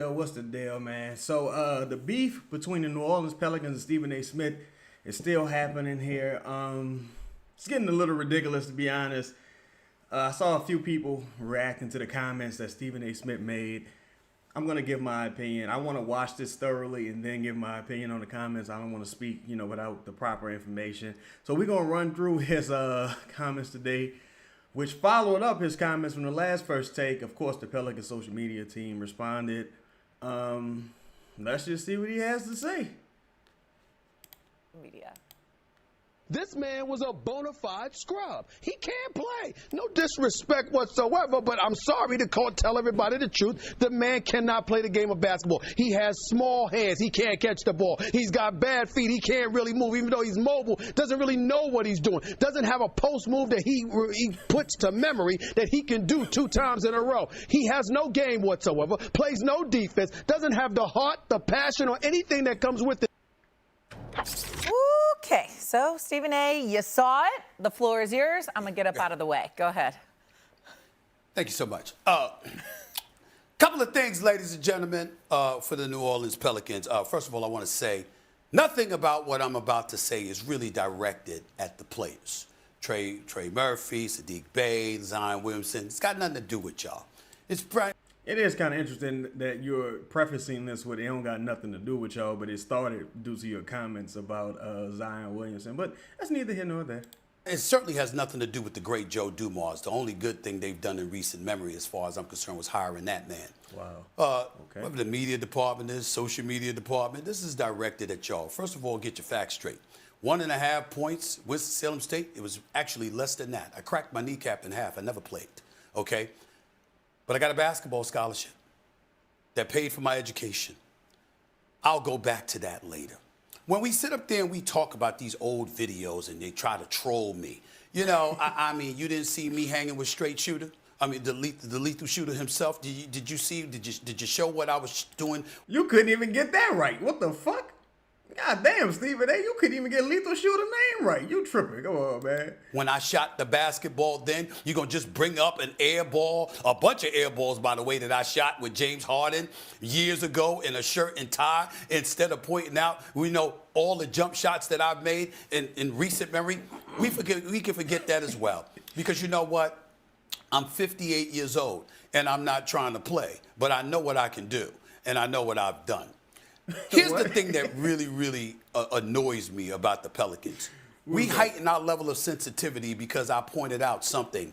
Yo, what's the deal, man? So the beef between the New Orleans Pelicans and Stephen A. Smith is still happening here. It's getting a little ridiculous, to be honest. I saw a few people reacting to the comments that Stephen A. Smith made. I'm gonna give my opinion. I want to watch this thoroughly and then give my opinion on the comments. I don't want to speak, without the proper information. So we're gonna run through his comments today, which followed up his comments from the last first take. Of course, the Pelican social media team responded. Let's just see what he has to say. Media. This man was a bona fide scrub. He can't play. No disrespect whatsoever, but I'm sorry to tell everybody the truth. The man cannot play the game of basketball. He has small hands. He can't catch the ball. He's got bad feet. He can't really move, even though he's mobile. Doesn't really know what he's doing. Doesn't have a post move that he puts to memory that he can do 2 times in a row. He has no game whatsoever. Plays no defense. Doesn't have the heart, the passion, or anything that comes with it. Okay, so Stephen A., you saw it. The floor is yours. I'm going to get up out of the way. Go ahead. Thank you so much. Couple of things, ladies and gentlemen, for the New Orleans Pelicans. First of all, I want to say nothing about what I'm about to say is really directed at the players. Trey Murphy, Sadiq Bey, Zion Williamson. It's got nothing to do with y'all. It is kind of interesting that you're prefacing this with it don't got nothing to do with y'all, but it started due to your comments about Zion Williamson. But that's neither here nor there. It certainly has nothing to do with the great Joe Dumars. The only good thing they've done in recent memory, as far as I'm concerned, was hiring that man. Wow. Okay. Whatever the media department is, social media department, this is directed at y'all. First of all, get your facts straight. 1.5 points, Winston-Salem State. It was actually less than that. I cracked my kneecap in half. I never played. Okay? But I got a basketball scholarship that paid for my education. I'll go back to that later. When we sit up there and we talk about these old videos and they try to troll me, I mean, you didn't see me hanging with Straight Shooter? I mean, the lethal shooter himself. Did you show what I was doing? You couldn't even get that right. What the fuck? God damn, Stephen A., you couldn't even get Lethal Shooter name right. You tripping. Come on, man. When I shot the basketball then, you're going to just bring up an air ball, a bunch of air balls, by the way, that I shot with James Harden years ago in a shirt and tie, instead of pointing out, all the jump shots that I've made in recent memory. We can forget that as well. Because you know what? I'm 58 years old, and I'm not trying to play, but I know what I can do, and I know what I've done. Here's the thing that really annoys me about the Pelicans. We heighten our level of sensitivity because I pointed out something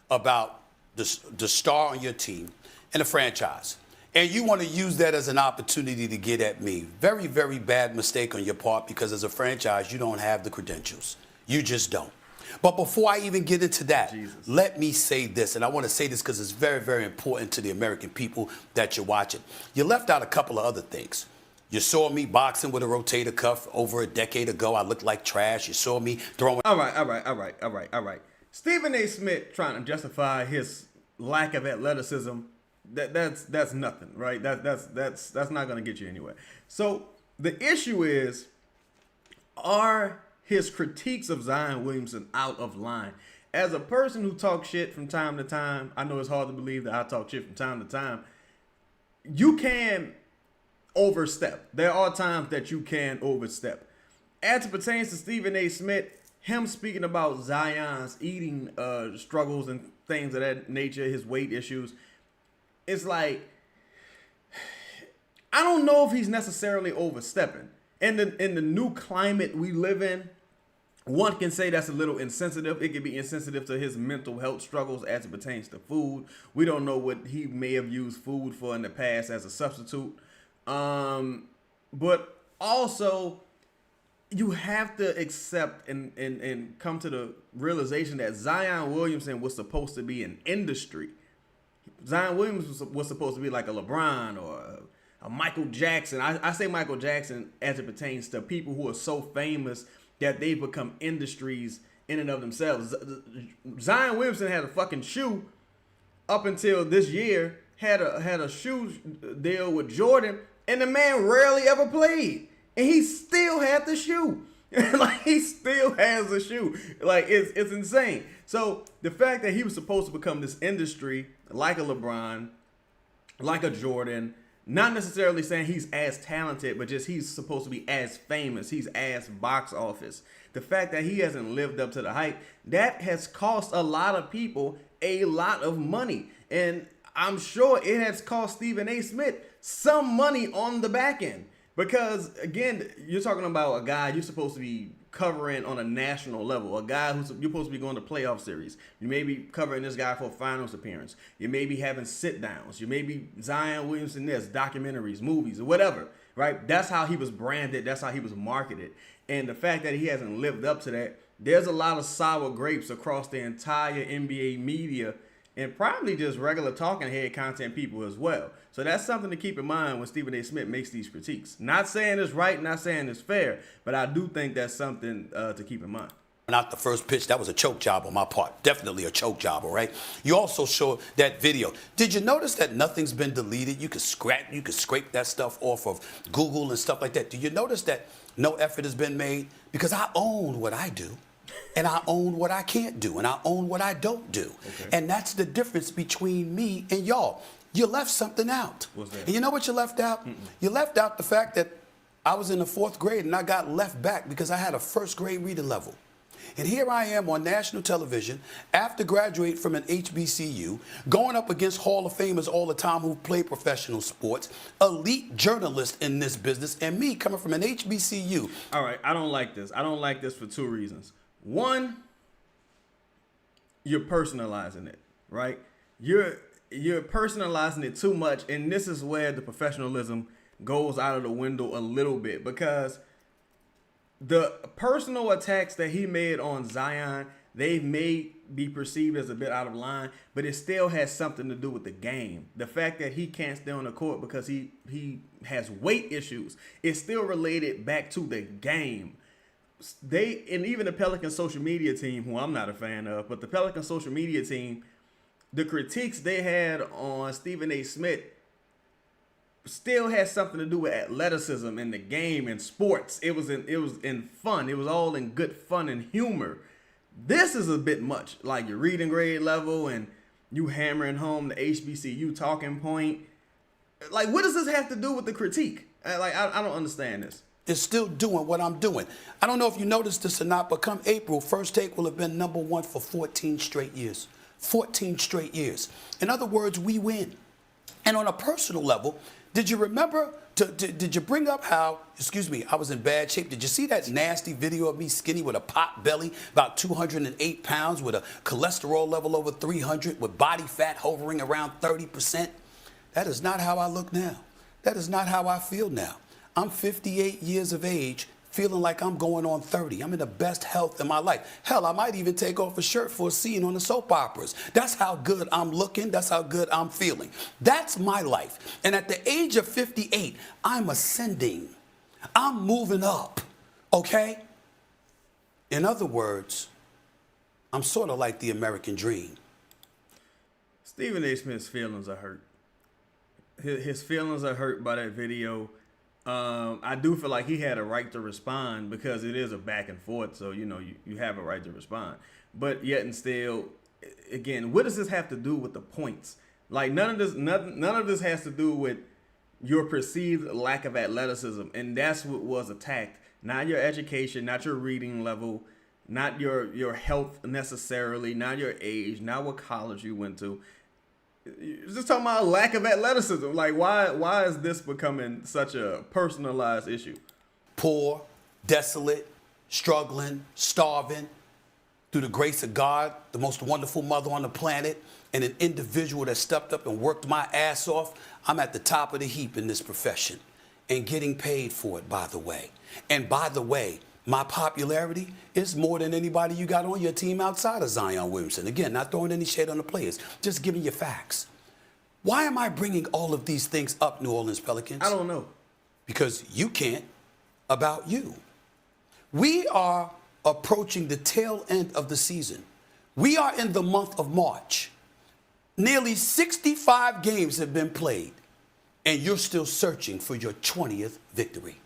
about the star on your team and the franchise. And you want to use that as an opportunity to get at me. Very, very bad mistake on your part, because as a franchise, you don't have the credentials. You just don't. But before I even get into that, let me say this, and I want to say this because it's very, very important to the American people that you're watching. You left out a couple of other things. You saw me boxing with a rotator cuff over a decade ago. I looked like trash. You saw me throwing. All right. Stephen A. Smith trying to justify his lack of athleticism. That's nothing, right? That's not going to get you anywhere. So the issue is, are his critiques of Zion Williamson out of line? As a person who talks shit from time to time, I know it's hard to believe that I talk shit from time to time. You can overstep. There are times that you can overstep. As it pertains to Stephen A. Smith, him speaking about Zion's eating struggles and things of that nature, his weight issues, it's like, I don't know if he's necessarily overstepping. In the new climate we live in, one can say that's a little insensitive. It could be insensitive to his mental health struggles as it pertains to food. We don't know what he may have used food for in the past as a substitute. But also, you have to accept and come to the realization that Zion Williamson was supposed to be an industry. Zion Williams was supposed to be like a LeBron or a Michael Jackson. I say Michael Jackson as it pertains to people who are so famous that they become industries in and of themselves. Zion Williamson had a fucking shoe up until this year, had a shoe deal with Jordan, and the man rarely ever played, and he still had the shoe. Like, he still has a shoe. Like, it's insane. So the fact that he was supposed to become this industry, like a LeBron, like a Jordan, Not necessarily saying he's as talented, but just he's supposed to be as famous. He's as box office. The fact that he hasn't lived up to the hype, that has cost a lot of people a lot of money. And I'm sure it has cost Stephen A. Smith some money on the back end. Because, again, you're talking about a guy you're supposed to be covering on a national level, a guy who's you're supposed to be going to playoff series. You may be covering this guy for a finals appearance. You may be having sit downs. You may be Zion Williamson this, documentaries, movies, or whatever, right? That's how he was branded. That's how he was marketed. And the fact that he hasn't lived up to that, there's a lot of sour grapes across the entire NBA media and probably just regular talking head content people as well. So that's something to keep in mind when Stephen A. Smith makes these critiques. Not saying it's right, not saying it's fair, but I do think that's something to keep in mind. Not the first pitch. That was a choke job on my part. Definitely a choke job, all right? You also showed that video. Did you notice that nothing's been deleted? You could scrape that stuff off of Google and stuff like that. Do you notice that no effort has been made? Because I own what I do. And I own what I can't do, and I own what I don't do. Okay. And that's the difference between me and y'all. You left something out. What's that? And you know what you left out? You left out the fact that I was in the 4th grade and I got left back because I had a 1st grade reading level. And here I am on national television after graduating from an HBCU, going up against Hall of Famers all the time who play professional sports, elite journalists in this business, and me coming from an HBCU. All right, I don't like this. I don't like this for 2 reasons. One, you're personalizing it, right? You're personalizing it too much, and this is where the professionalism goes out of the window a little bit, because the personal attacks that he made on Zion, they may be perceived as a bit out of line, but it still has something to do with the game. The fact that he can't stay on the court because he has weight issues is still related back to the game. And even the Pelicans social media team, who I'm not a fan of, but the Pelicans social media team, the critiques they had on Stephen A. Smith still has something to do with athleticism and the game and sports. It was in fun. It was all in good fun and humor. This is a bit much. Like your reading grade level and you hammering home the HBCU talking point. Like, what does this have to do with the critique? I don't understand this. Is still doing what I'm doing. I don't know if you noticed this or not, but come April, First Take will have been #1 for 14 straight years. 14 straight years. In other words, we win. And on a personal level, did you remember, did you bring up how, I was in bad shape? Did you see that nasty video of me skinny with a pot belly, about 208 pounds, with a cholesterol level over 300, with body fat hovering around 30%? That is not how I look now. That is not how I feel now. I'm 58 years of age, feeling like I'm going on 30. I'm in the best health in my life. Hell, I might even take off a shirt for a scene on the soap operas. That's how good I'm looking. That's how good I'm feeling. That's my life. And at the age of 58, I'm ascending. I'm moving up, okay? In other words, I'm sort of like the American dream. Stephen A. Smith's feelings are hurt. His feelings are hurt by that video. I do feel like he had a right to respond because it is a back and forth. So, you have a right to respond. But yet and still, again, what does this have to do with the points? Like none of this has to do with your perceived lack of athleticism. And that's what was attacked. Not your education, not your reading level, not your health necessarily, not your age, not what college you went to. You're just talking about a lack of athleticism. Like, why is this becoming such a personalized issue? Poor, desolate, struggling, starving. Through the grace of God, the most wonderful mother on the planet, and an individual that stepped up and worked my ass off, I'm at the top of the heap in this profession and getting paid for it, by the way. And by the way, my popularity is more than anybody you got on your team outside of Zion Williamson. Again, not throwing any shade on the players, just giving you facts. Why am I bringing all of these things up, New Orleans Pelicans? I don't know. Because you can't about you. We are approaching the tail end of the season. We are in the month of March. Nearly 65 games have been played, and you're still searching for your 20th victory.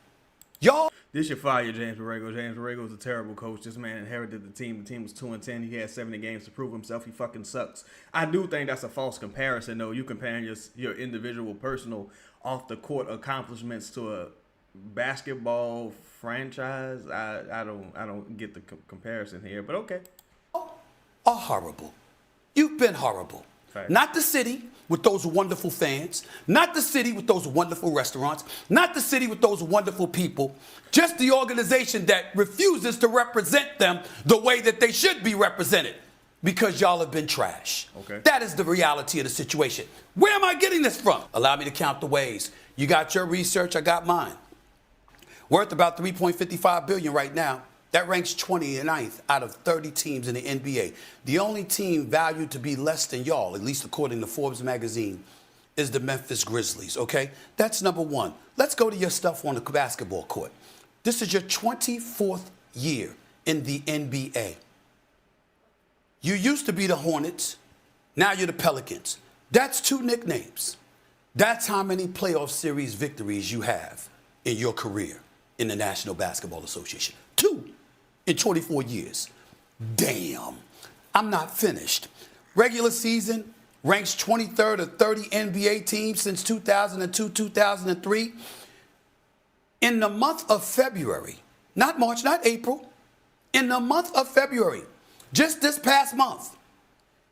Y'all. This should fire James Borrego. James Borrego is a terrible coach. This man inherited the team. The team was 2-10. He had 70 games to prove himself. He fucking sucks. I do think that's a false comparison, though. You comparing your individual personal off the court accomplishments to a basketball franchise. I don't get the comparison here, but okay. Are horrible. You've been horrible. Fact. Not the city with those wonderful fans, not the city with those wonderful restaurants, not the city with those wonderful people, just the organization that refuses to represent them the way that they should be represented because y'all have been trash. Okay. That is the reality of the situation. Where am I getting this from? Allow me to count the ways. You got your research, I got mine. Worth about $3.55 billion right now. That ranks 29th out of 30 teams in the NBA. The only team valued to be less than y'all, at least according to Forbes magazine, is the Memphis Grizzlies, okay? That's number one. Let's go to your stuff on the basketball court. This is your 24th year in the NBA. You used to be the Hornets. Now you're the Pelicans. That's 2 nicknames. That's how many playoff series victories you have in your career in the National Basketball Association. 2 in 24 years. Damn. I'm not finished. Regular season ranks 23rd of 30 NBA teams since 2002, 2003. In the month of February, not March, not April, in the month of February, just this past month,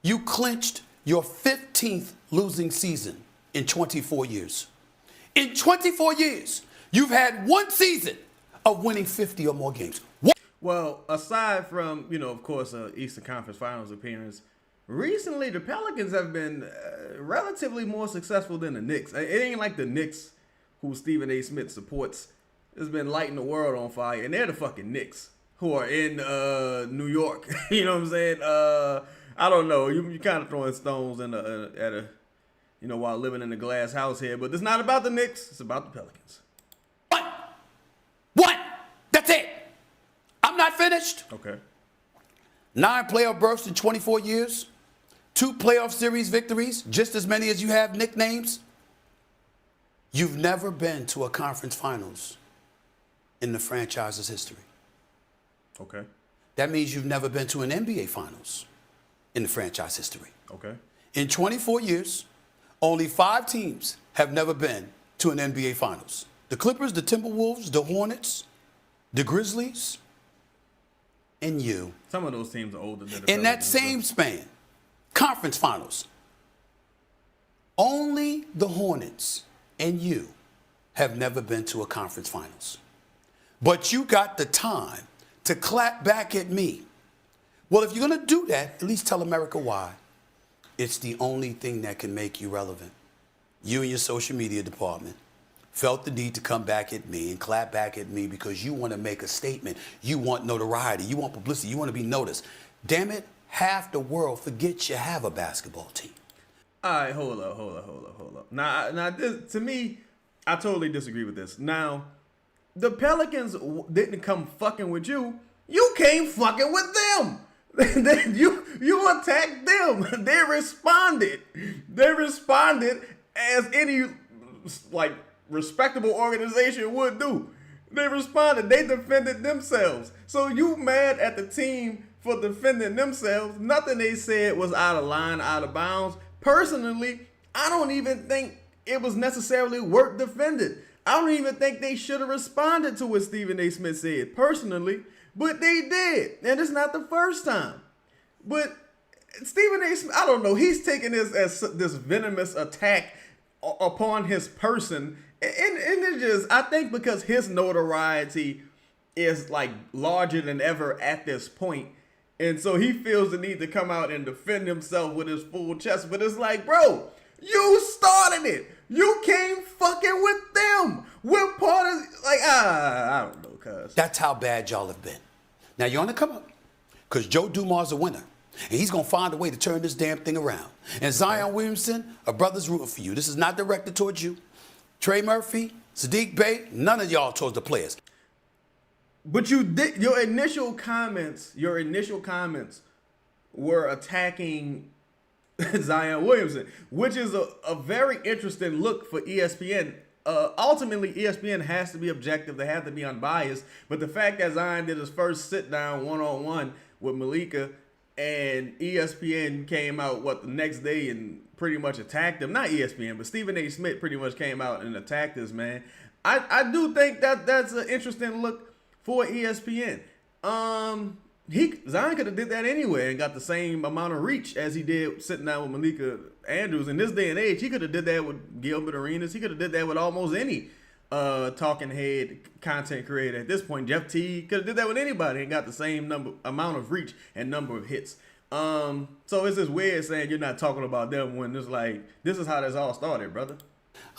you clinched your 15th losing season in 24 years. In 24 years, you've had one season of winning 50 or more games. Well, aside from, of course, Eastern Conference Finals appearance, recently the Pelicans have been relatively more successful than the Knicks. It ain't like the Knicks, who Stephen A. Smith supports, has been lighting the world on fire, and they're the fucking Knicks, who are in New York. You know what I'm saying? I don't know. You kind of throwing stones while living in a glass house here, but it's not about the Knicks. It's about the Pelicans. What? That's it. I'm not finished. Okay. 9 playoff berths in 24 years. 2 playoff series victories, just as many as you have nicknames. You've never been to a conference finals in the franchise's history. Okay. That means you've never been to an NBA finals in the franchise history. Okay. In 24 years, only 5 teams have never been to an NBA finals. The Clippers, the Timberwolves, the Hornets, the Grizzlies, and you. Some of those teams are older than the In that Pelicans, same span, conference finals, only the Hornets and you have never been to a conference finals. But you got the time to clap back at me. Well, if you're going to do that, at least tell America why. It's the only thing that can make you relevant. You and your social media department felt the need to come back at me and clap back at me because you want to make a statement. You want notoriety. You want publicity. You want to be noticed. Damn it, half the world forgets you have a basketball team. All right, hold up. Now, this, to me, I totally disagree with this. Now, the Pelicans didn't come fucking with you. You came fucking with them. You attacked them. They responded. They responded as any respectable organization would do. They responded. They defended themselves. So you mad at the team for defending themselves? Nothing they said was out of line, out of bounds. Personally, I don't even think it was necessarily worth defending. I don't even think they should have responded to what Stephen A. Smith said, personally. But they did. And it's not the first time. But Stephen A. Smith, I don't know. He's taking this as this venomous attack upon his person. And it just, I think because his notoriety is larger than ever at this point. And so he feels the need to come out and defend himself with his full chest. But it's like, bro, you started it. You came fucking with them. We're part of, I don't know, cuz. That's how bad y'all have been. Now you're on the come up because Joe Dumar's a winner. And he's going to find a way to turn this damn thing around. And Zion Williamson, a brother's rooting for you. This is not directed towards you. Trey Murphy, Sadiq Bey, none of y'all towards the players. But you did, your initial comments were attacking Zion Williamson, which is a very interesting look for ESPN. Ultimately, ESPN has to be objective. They have to be unbiased. But the fact that Zion did his first sit-down one-on-one with Malika and ESPN came out, the next day and pretty much attacked him. Not ESPN, but Stephen A. Smith pretty much came out and attacked this man. I do think that's an interesting look for ESPN. Zion could have did that anyway and got the same amount of reach as he did sitting down with Malika Andrews. In this day and age, he could have did that with Gilbert Arenas. He could have did that with almost any talking head content creator at this point. Jeff T could have did that with anybody and got the same amount of reach and number of hits. So it's just weird saying you're not talking about them when it's like, this is how this all started, brother.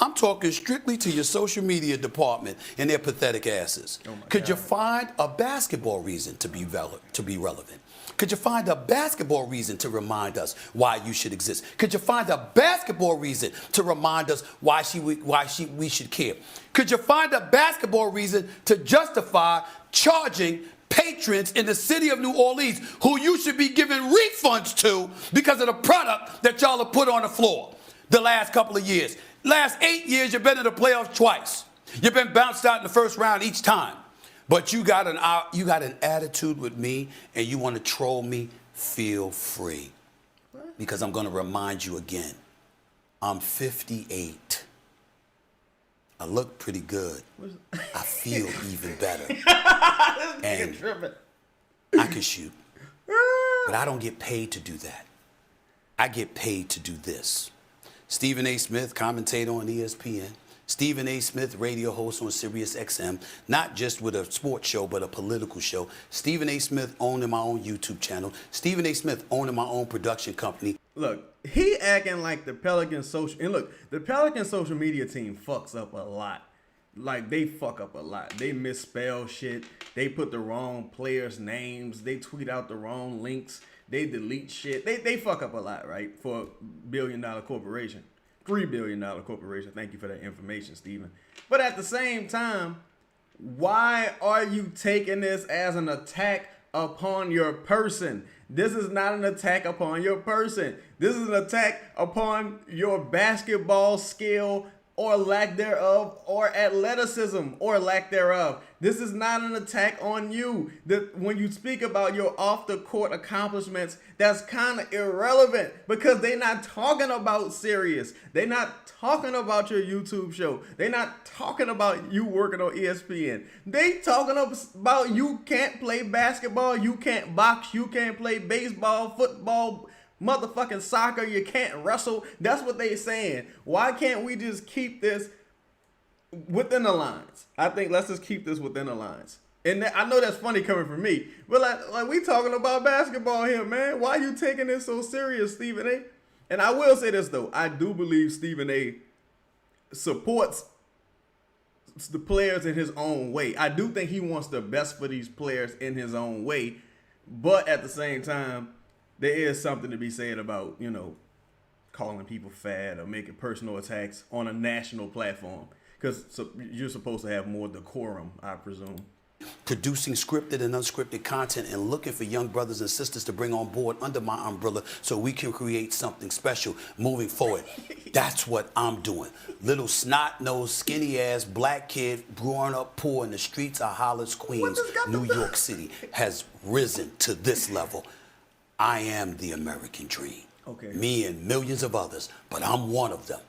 I'm talking strictly to your social media department and their pathetic asses. Could you find a basketball reason to be relevant? Could you find a basketball reason to remind us why you should exist? Could you find a basketball reason to remind us why we should care? Could you find a basketball reason to justify charging patrons in the city of New Orleans who you should be giving refunds to because of the product that y'all have put on the floor the last couple of years? Last 8 years, you've been in the playoffs twice. You've been bounced out in the first round each time. But you got an attitude with me and you want to troll me, feel free. Because I'm going to remind you again, I'm 58. I look pretty good. I feel even better. And I can shoot. But I don't get paid to do that. I get paid to do this. Stephen A. Smith, commentator on ESPN. Stephen A. Smith, radio host on Sirius XM, not just with a sports show, but a political show. Stephen A. Smith owning my own YouTube channel. Stephen A. Smith owning my own production company. Look, he acting like the Pelicans social, and look, the Pelicans social media team fucks up a lot. Like, they fuck up a lot. They misspell shit. They put the wrong players' names. They tweet out the wrong links. They delete shit. They fuck up a lot, right? For a $1 billion corporation. $3 billion corporation. Thank you for that information, Stephen. But at the same time, why are you taking this as an attack upon your person? This is not an attack upon your person. This is an attack upon your basketball skill or lack thereof, or athleticism or lack thereof. This is not an attack on you. When you speak about your off-the-court accomplishments, that's kind of irrelevant because they're not talking about Sirius. They're not talking about your YouTube show. They're not talking about you working on ESPN. They talking about you can't play basketball, you can't box, you can't play baseball, football, motherfucking soccer, you can't wrestle. That's what they saying. Why can't we just keep this within the lines? I think let's just keep this within the lines. And I know that's funny coming from me, but like we talking about basketball here, man. Why are you taking this so serious, Stephen A? And I will say this though, I do believe Stephen A supports the players in his own way. I do think he wants the best for these players in his own way, but at the same time, there is something to be said about, you know, calling people fat or making personal attacks on a national platform. Because you're supposed to have more decorum, I presume. Producing scripted and unscripted content and looking for young brothers and sisters to bring on board under my umbrella so we can create something special moving forward. That's what I'm doing. Little snot-nosed, skinny-ass black kid growing up poor in the streets of Hollis, Queens, New York City has risen to this level. I am the American dream. Okay. Me and millions of others, but I'm one of them.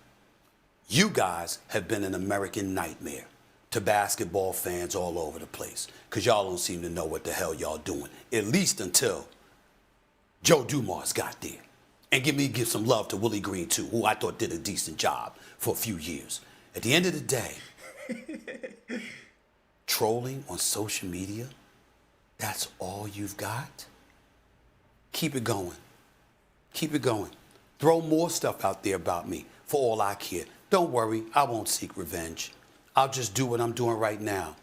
You guys have been an American nightmare to basketball fans all over the place because y'all don't seem to know what the hell y'all doing, at least until Joe Dumars got there. And give some love to Willie Green, too, who I thought did a decent job for a few years. At the end of the day, trolling on social media, that's all you've got? Keep it going. Keep it going. Throw more stuff out there about me for all I care. Don't worry, I won't seek revenge. I'll just do what I'm doing right now.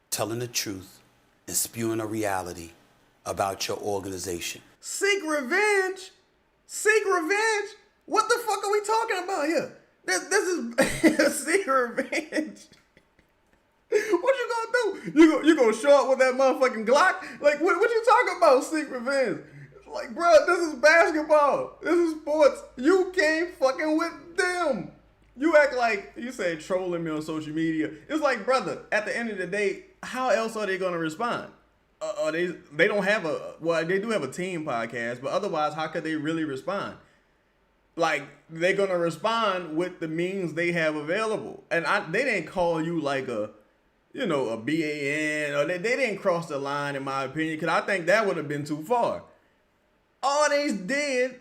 Telling the truth and spewing a reality about your organization. Seek revenge? Seek revenge? What the fuck are we talking about here? This is seek revenge. What you gonna do? You gonna show up with that motherfucking Glock? Like, what you talking about, seek revenge? Like, bro, this is basketball. This is sports. You can't fucking with them. You act like, you say trolling me on social media. It's like, brother, at the end of the day, how else are they gonna respond? They don't have they do have a team podcast, but otherwise, how could they really respond? like they're gonna respond with the means they have available. And they didn't call you like a BAN, or they didn't cross the line in my opinion, because I think that would have been too far. All they did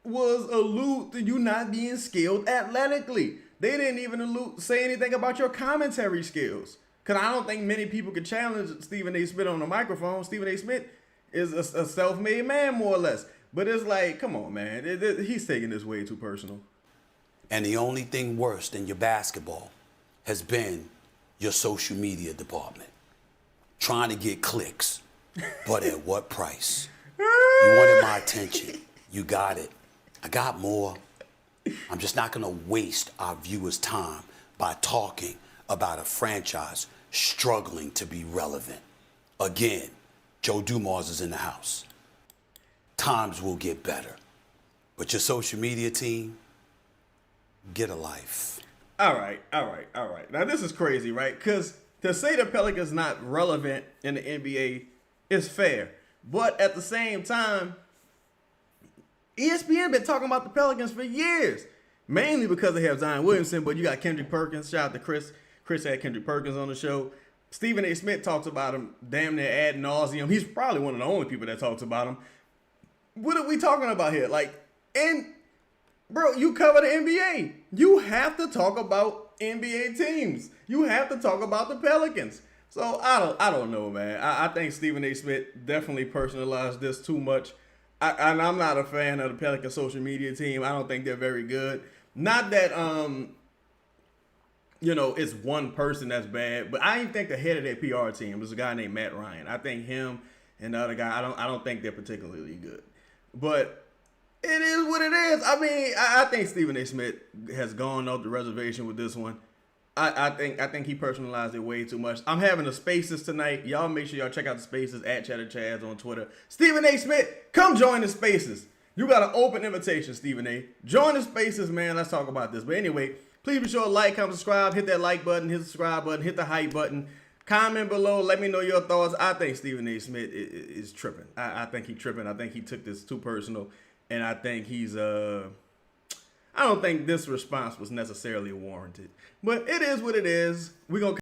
was allude to you not being skilled athletically. They didn't even say anything about your commentary skills. Because I don't think many people could challenge Stephen A. Smith on the microphone. Stephen A. Smith is a self-made man, more or less. But it's like, come on, man. He's taking this way too personal. And the only thing worse than your basketball has been your social media department. Trying to get clicks, but at what price? You wanted my attention. You got it. I got more. I'm just not going to waste our viewers' time by talking about a franchise struggling to be relevant. Again, Joe Dumars is in the house. Times will get better. But your social media team, get a life. All right. Now, this is crazy, right? Because to say the Pelicans not relevant in the NBA is fair. But at the same time, ESPN been talking about the Pelicans for years. Mainly because they have Zion Williamson, but you got Kendrick Perkins. Shout out to Chris. Chris had Kendrick Perkins on the show. Stephen A. Smith talks about him damn near ad nauseum. He's probably one of the only people that talks about him. What are we talking about here? Bro, you cover the NBA. You have to talk about NBA teams. You have to talk about the Pelicans. So I don't know, man. I think Stephen A. Smith definitely personalized this too much. And I'm not a fan of the Pelican social media team. I don't think they're very good. Not that it's one person that's bad, but I even think the head of their PR team is a guy named Matt Ryan. I think him and the other guy, I don't think they're particularly good. But it is what it is. I mean, I think Stephen A. Smith has gone off the reservation with this one. I think he personalized it way too much. I'm having the Spaces tonight. Y'all make sure y'all check out the Spaces at Cheddar Chads on Twitter. Stephen A. Smith, come join the Spaces. You got an open invitation, Stephen A. Join the Spaces, man. Let's talk about this. But anyway, please be sure to like, comment, subscribe. Hit that like button, hit the subscribe button, hit the hype button. Comment below. Let me know your thoughts. I think Stephen A. Smith is tripping. I think he's tripping. I think he took this too personal. And I think he's I don't think this response was necessarily warranted. But it is what it is. We're going to